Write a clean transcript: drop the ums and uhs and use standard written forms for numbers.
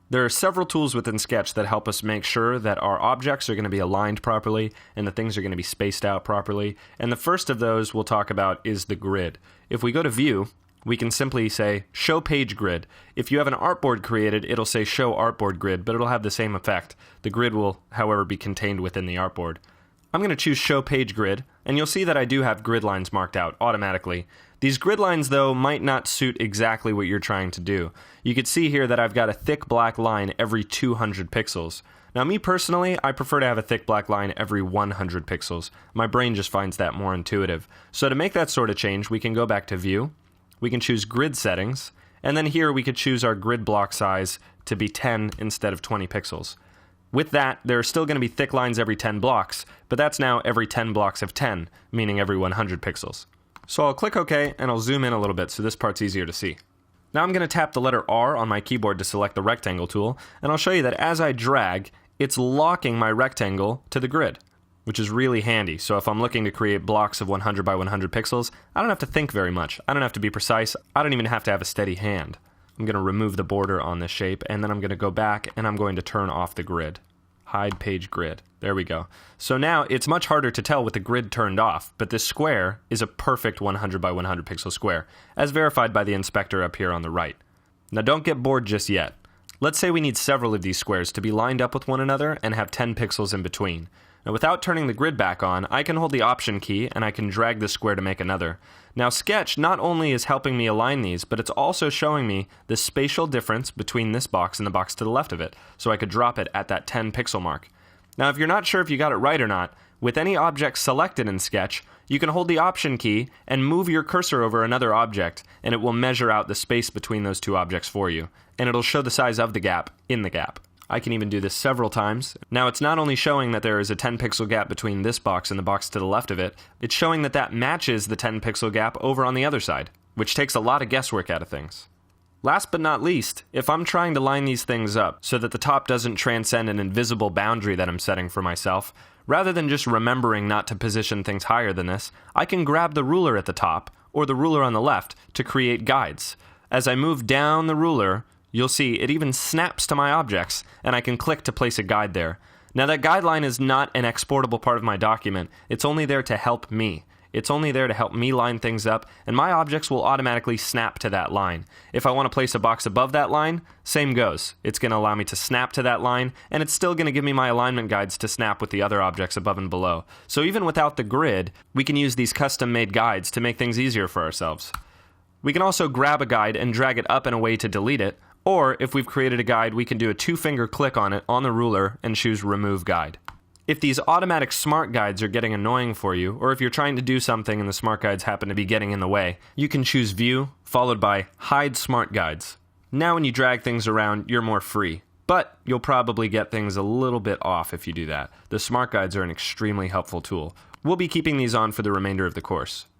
There are several tools within Sketch that help us make sure that our objects are going to be aligned properly and that things are going to be spaced out properly. And the first of those we'll talk about is the grid. If we go to View, we can simply say Show Page Grid. If you have an artboard created, it'll say Show Artboard Grid, but it'll have the same effect. The grid will, however, be contained within the artboard. I'm going to choose Show Page Grid, and you'll see that I do have grid lines marked out automatically. These grid lines, though, might not suit exactly what you're trying to do. You can see here that I've got a thick black line every 200 pixels. Now, me personally, I prefer to have a thick black line every 100 pixels. My brain just finds that more intuitive. So to make that sort of change, we can go back to View, we can choose Grid Settings, and then here we could choose our grid block size to be 10 instead of 20 pixels. With that, there are still going to be thick lines every 10 blocks, but that's now every 10 blocks of 10, meaning every 100 pixels. So I'll click OK, and I'll zoom in a little bit so this part's easier to see. Now I'm going to tap the letter R on my keyboard to select the rectangle tool, and I'll show you that as I drag, it's locking my rectangle to the grid, which is really handy. So if I'm looking to create blocks of 100 by 100 pixels, I don't have to think very much. I don't have to be precise. I don't even have to have a steady hand. I'm going to remove the border on this shape, and then I'm going to go back and I'm going to turn off the grid. Hide page grid. There we go. So now it's much harder to tell with the grid turned off, but this square is a perfect 100 by 100 pixel square, as verified by the inspector up here on the right. Now don't get bored just yet. Let's say we need several of these squares to be lined up with one another and have 10 pixels in between. Now without turning the grid back on, I can hold the Option key and I can drag this square to make another. Now Sketch not only is helping me align these, but it's also showing me the spatial difference between this box and the box to the left of it, so I could drop it at that 10 pixel mark. Now if you're not sure if you got it right or not, with any object selected in Sketch, you can hold the Option key and move your cursor over another object, and it will measure out the space between those two objects for you, and it'll show the size of the gap in the gap. I can even do this several times. Now it's not only showing that there is a 10 pixel gap between this box and the box to the left of it, it's showing that that matches the 10 pixel gap over on the other side, which takes a lot of guesswork out of things. Last but not least, if I'm trying to line these things up so that the top doesn't transcend an invisible boundary that I'm setting for myself, rather than just remembering not to position things higher than this, I can grab the ruler at the top, or the ruler on the left, to create guides. As I move down the ruler, you'll see it even snaps to my objects, and I can click to place a guide there. Now that guideline is not an exportable part of my document, it's only there to help me. It's only there to help me line things up, and my objects will automatically snap to that line. If I want to place a box above that line, same goes. It's going to allow me to snap to that line, and it's still going to give me my alignment guides to snap with the other objects above and below. So even without the grid, we can use these custom-made guides to make things easier for ourselves. We can also grab a guide and drag it up and away to delete it, or if we've created a guide, we can do a 2-finger click on it on the ruler and choose Remove Guide. If these automatic smart guides are getting annoying for you, or if you're trying to do something and the smart guides happen to be getting in the way, you can choose View, followed by Hide Smart Guides. Now when you drag things around, you're more free. But you'll probably get things a little bit off if you do that. The smart guides are an extremely helpful tool. We'll be keeping these on for the remainder of the course.